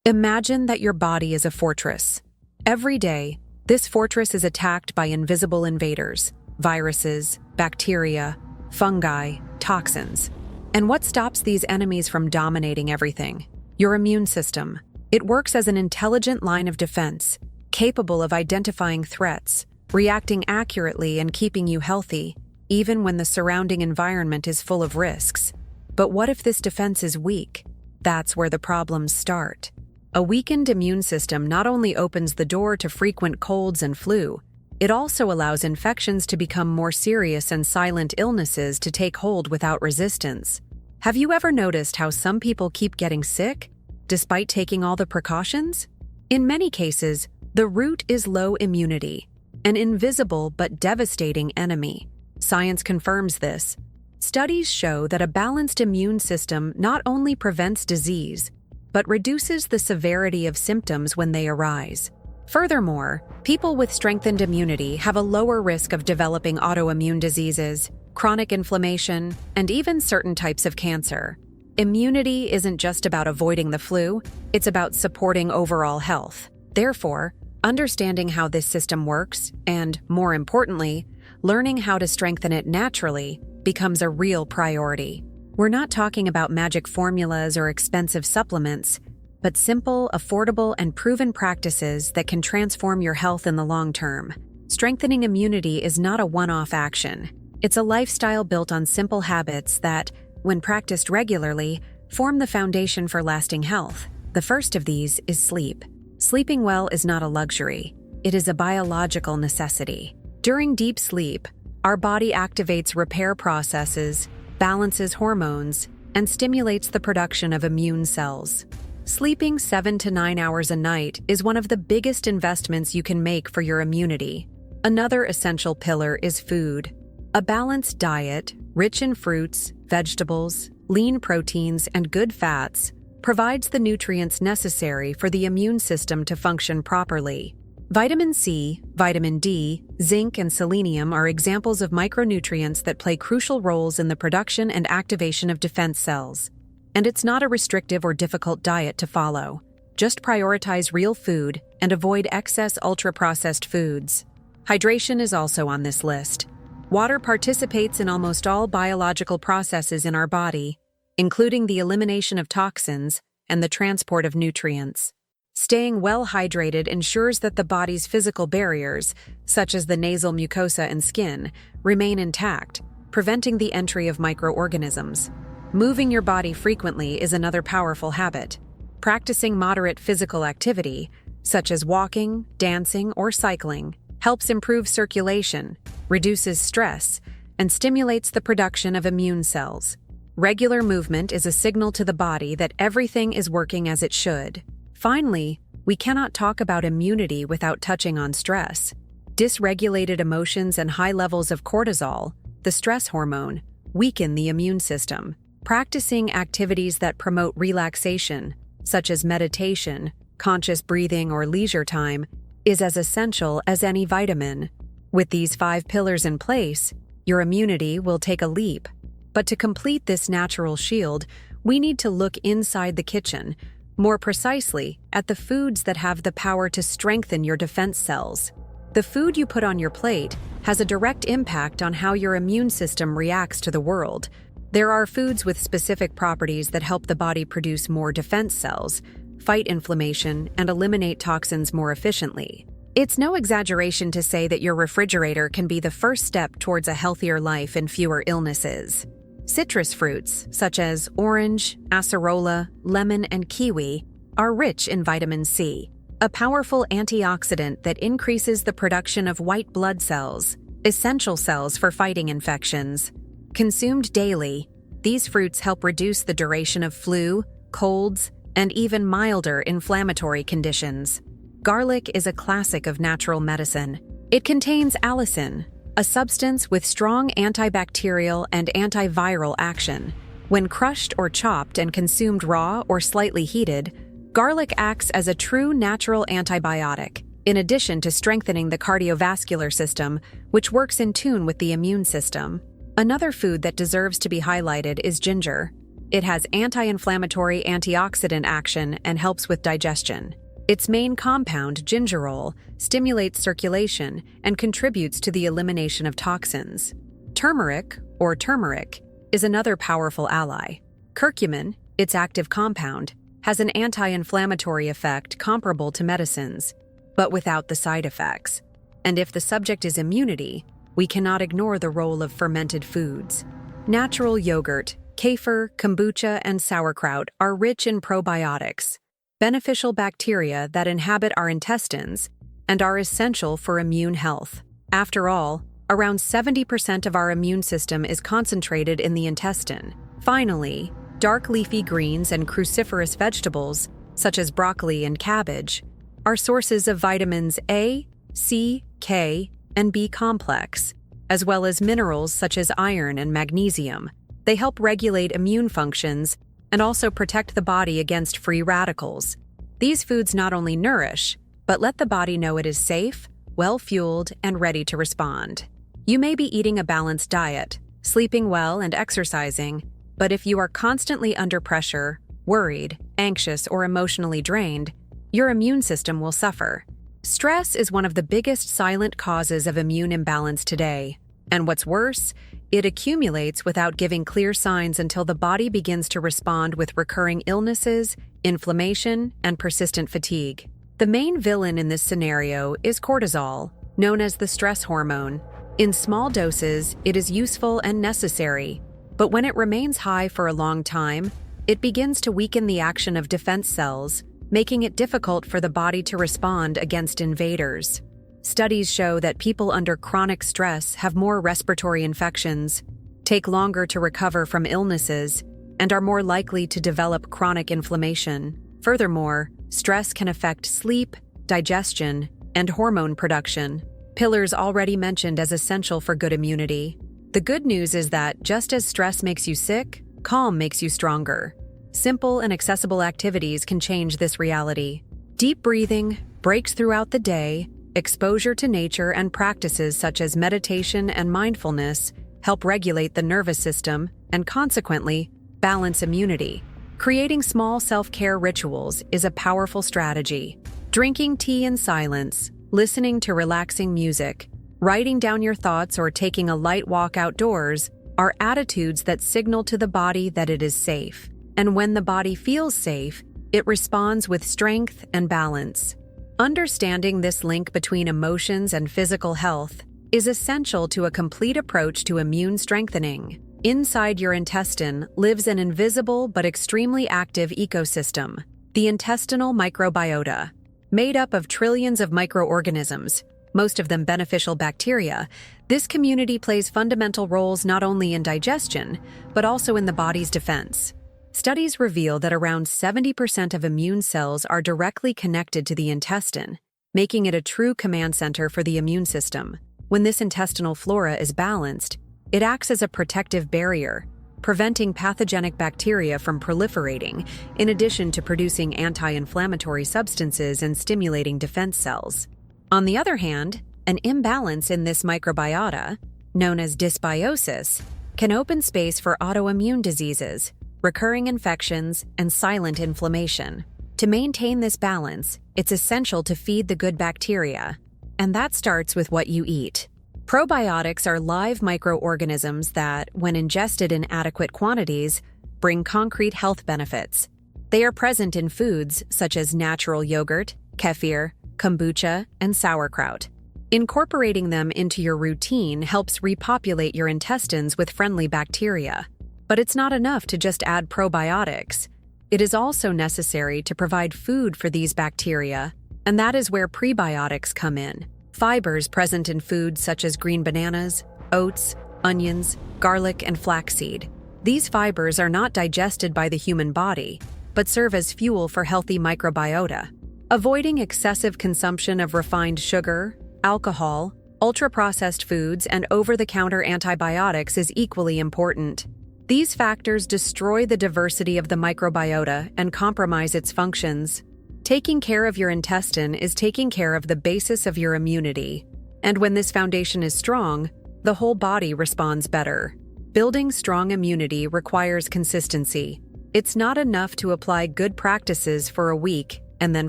Imagine that your body is a fortress. Every day, this fortress is attacked by invisible invaders, viruses, bacteria, fungi, toxins. And what stops these enemies from dominating everything? Your immune system. It works as an intelligent line of defense, capable of identifying threats, reacting accurately and keeping you healthy, even when the surrounding environment is full of risks. But what if this defense is weak? That's where the problems start. A weakened immune system not only opens the door to frequent colds and flu, it also allows infections to become more serious and silent illnesses to take hold without resistance. Have you ever noticed how some people keep getting sick, despite taking all the precautions? In many cases, the root is low immunity, an invisible but devastating enemy. Science confirms this. Studies show that a balanced immune system not only prevents disease, but reduces the severity of symptoms when they arise. Furthermore, people with strengthened immunity have a lower risk of developing autoimmune diseases, chronic inflammation, and even certain types of cancer. Immunity isn't just about avoiding the flu, it's about supporting overall health. Therefore, understanding how this system works, and, more importantly, learning how to strengthen it naturally, becomes a real priority. We're not talking about magic formulas or expensive supplements, but simple, affordable, and proven practices that can transform your health in the long term. Strengthening immunity is not a one-off action. It's a lifestyle built on simple habits that, when practiced regularly, form the foundation for lasting health. The first of these is sleep. Sleeping well is not a luxury. It is a biological necessity. During deep sleep, our body activates repair processes, balances hormones, and stimulates the production of immune cells. Sleeping 7 to 9 hours a night is one of the biggest investments you can make for your immunity. Another essential pillar is food. A balanced diet, rich in fruits, vegetables, lean proteins, and good fats, provides the nutrients necessary for the immune system to function properly. Vitamin C, vitamin D, zinc, and selenium are examples of micronutrients that play crucial roles in the production and activation of defense cells. And it's not a restrictive or difficult diet to follow. Just prioritize real food and avoid excess ultra-processed foods. Hydration is also on this list. Water participates in almost all biological processes in our body, including the elimination of toxins and the transport of nutrients. Staying well hydrated ensures that the body's physical barriers, such as the nasal mucosa and skin, remain intact, preventing the entry of microorganisms. Moving your body frequently is another powerful habit. Practicing moderate physical activity, such as walking, dancing, or cycling, helps improve circulation, reduces stress, and stimulates the production of immune cells. Regular movement is a signal to the body that everything is working as it should. Finally, we cannot talk about immunity without touching on stress. Dysregulated emotions and high levels of cortisol, the stress hormone, weaken the immune system. Practicing activities that promote relaxation, such as meditation, conscious breathing, or leisure time, is as essential as any vitamin. With these 5 pillars in place, your immunity will take a leap. But to complete this natural shield, we need to look inside the kitchen, more precisely, at the foods that have the power to strengthen your defense cells. The food you put on your plate has a direct impact on how your immune system reacts to the world. There are foods with specific properties that help the body produce more defense cells, fight inflammation, and eliminate toxins more efficiently. It's no exaggeration to say that your refrigerator can be the first step towards a healthier life and fewer illnesses. Citrus fruits, such as orange, acerola, lemon, and kiwi, are rich in vitamin C, a powerful antioxidant that increases the production of white blood cells, essential cells for fighting infections. Consumed daily, these fruits help reduce the duration of flu, colds, and even milder inflammatory conditions. Garlic is a classic of natural medicine. It contains allicin, a substance with strong antibacterial and antiviral action. When crushed or chopped and consumed raw or slightly heated, garlic acts as a true natural antibiotic, in addition to strengthening the cardiovascular system, which works in tune with the immune system. Another food that deserves to be highlighted is ginger. It has anti-inflammatory antioxidant action and helps with digestion. Its main compound, gingerol, stimulates circulation and contributes to the elimination of toxins. Turmeric, or turmeric, is another powerful ally. Curcumin, its active compound, has an anti-inflammatory effect comparable to medicines, but without the side effects. And if the subject is immunity, we cannot ignore the role of fermented foods. Natural yogurt, kefir, kombucha, and sauerkraut are rich in probiotics, beneficial bacteria that inhabit our intestines and are essential for immune health. After all, around 70% of our immune system is concentrated in the intestine. Finally, dark leafy greens and cruciferous vegetables, such as broccoli and cabbage, are sources of vitamins A, C, K, and B complex, as well as minerals such as iron and magnesium. They help regulate immune functions and also protect the body against free radicals. These foods not only nourish, but let the body know it is safe, well-fueled, and ready to respond. You may be eating a balanced diet, sleeping well, and exercising, but if you are constantly under pressure, worried, anxious, or emotionally drained, your immune system will suffer. Stress is one of the biggest silent causes of immune imbalance today, and what's worse, it accumulates without giving clear signs until the body begins to respond with recurring illnesses, inflammation, and persistent fatigue. The main villain in this scenario is cortisol, known as the stress hormone. In small doses, it is useful and necessary, but when it remains high for a long time, it begins to weaken the action of defense cells, making it difficult for the body to respond against invaders. Studies show that people under chronic stress have more respiratory infections, take longer to recover from illnesses, and are more likely to develop chronic inflammation. Furthermore, stress can affect sleep, digestion, and hormone production, pillars already mentioned as essential for good immunity. The good news is that just as stress makes you sick, calm makes you stronger. Simple and accessible activities can change this reality. Deep breathing, breaks throughout the day, exposure to nature, and practices such as meditation and mindfulness help regulate the nervous system and, consequently, balance immunity. Creating small self-care rituals is a powerful strategy. Drinking tea in silence, listening to relaxing music, writing down your thoughts, or taking a light walk outdoors are attitudes that signal to the body that it is safe. And when the body feels safe, it responds with strength and balance. Understanding this link between emotions and physical health is essential to a complete approach to immune strengthening. Inside your intestine lives an invisible but extremely active ecosystem, the intestinal microbiota. Made up of trillions of microorganisms, most of them beneficial bacteria, this community plays fundamental roles not only in digestion, but also in the body's defense. Studies reveal that around 70% of immune cells are directly connected to the intestine, making it a true command center for the immune system. When this intestinal flora is balanced, it acts as a protective barrier, preventing pathogenic bacteria from proliferating, in addition to producing anti-inflammatory substances and stimulating defense cells. On the other hand, an imbalance in this microbiota, known as dysbiosis, can open space for autoimmune diseases, recurring infections, and silent inflammation. To maintain this balance, it's essential to feed the good bacteria, and that starts with what you eat. Probiotics are live microorganisms that, when ingested in adequate quantities, bring concrete health benefits. They are present in foods such as natural yogurt, kefir, kombucha, and sauerkraut. Incorporating them into your routine helps repopulate your intestines with friendly bacteria. But it's not enough to just add probiotics. It is also necessary to provide food for these bacteria, and that is where prebiotics come in. Fibers present in foods such as green bananas, oats, onions, garlic, and flaxseed. These fibers are not digested by the human body, but serve as fuel for healthy microbiota. Avoiding excessive consumption of refined sugar, alcohol, ultra-processed foods, and over-the-counter antibiotics is equally important. These factors destroy the diversity of the microbiota and compromise its functions. Taking care of your intestine is taking care of the basis of your immunity. And when this foundation is strong, the whole body responds better. Building strong immunity requires consistency. It's not enough to apply good practices for a week and then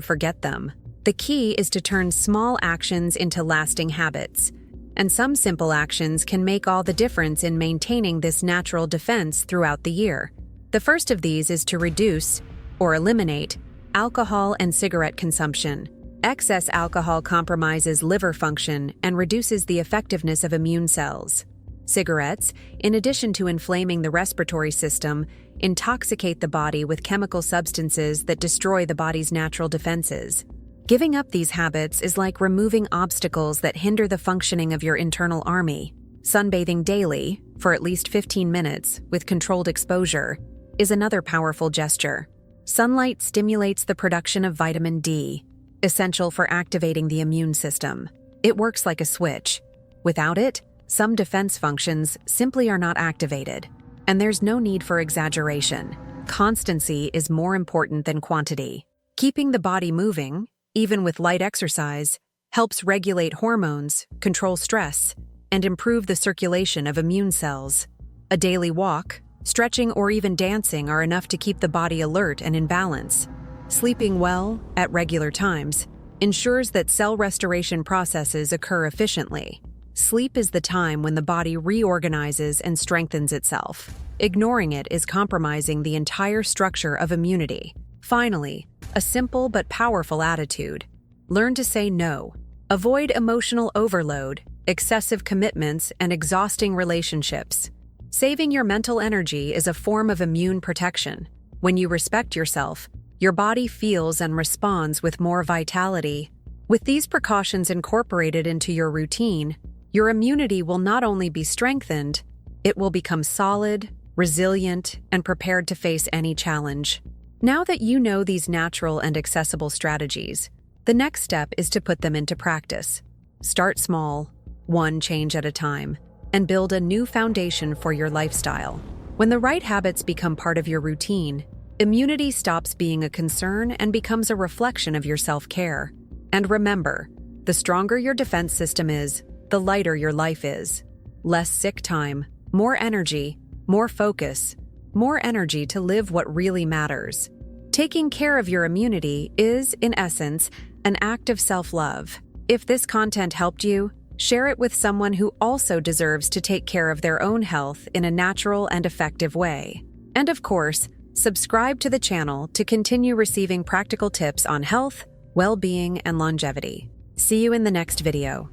forget them. The key is to turn small actions into lasting habits, and some simple actions can make all the difference in maintaining this natural defense throughout the year. The first of these is to reduce, or eliminate, alcohol and cigarette consumption. Excess alcohol compromises liver function and reduces the effectiveness of immune cells. Cigarettes, in addition to inflaming the respiratory system, intoxicate the body with chemical substances that destroy the body's natural defenses. Giving up these habits is like removing obstacles that hinder the functioning of your internal army. Sunbathing daily, for at least 15 minutes, with controlled exposure, is another powerful gesture. Sunlight stimulates the production of vitamin D, essential for activating the immune system. It works like a switch. Without it, some defense functions simply are not activated. And there's no need for exaggeration. Constancy is more important than quantity. Keeping the body moving, even with light exercise, helps regulate hormones, control stress, and improve the circulation of immune cells. A daily walk, stretching, or even dancing are enough to keep the body alert and in balance. Sleeping well, at regular times, ensures that cell restoration processes occur efficiently. Sleep is the time when the body reorganizes and strengthens itself. Ignoring it is compromising the entire structure of immunity. Finally, a simple but powerful attitude. Learn to say no. Avoid emotional overload, excessive commitments, and exhausting relationships. Saving your mental energy is a form of immune protection. When you respect yourself, your body feels and responds with more vitality. With these precautions incorporated into your routine, your immunity will not only be strengthened, it will become solid, resilient, and prepared to face any challenge. Now that you know these natural and accessible strategies, the next step is to put them into practice. Start small, one change at a time, and build a new foundation for your lifestyle. When the right habits become part of your routine, immunity stops being a concern and becomes a reflection of your self-care. And remember, the stronger your defense system is, the lighter your life is. Less sick time, more energy, more focus, more energy to live what really matters. Taking care of your immunity is, in essence, an act of self-love. If this content helped you, share it with someone who also deserves to take care of their own health in a natural and effective way. And of course, subscribe to the channel to continue receiving practical tips on health, well-being, and longevity. See you in the next video.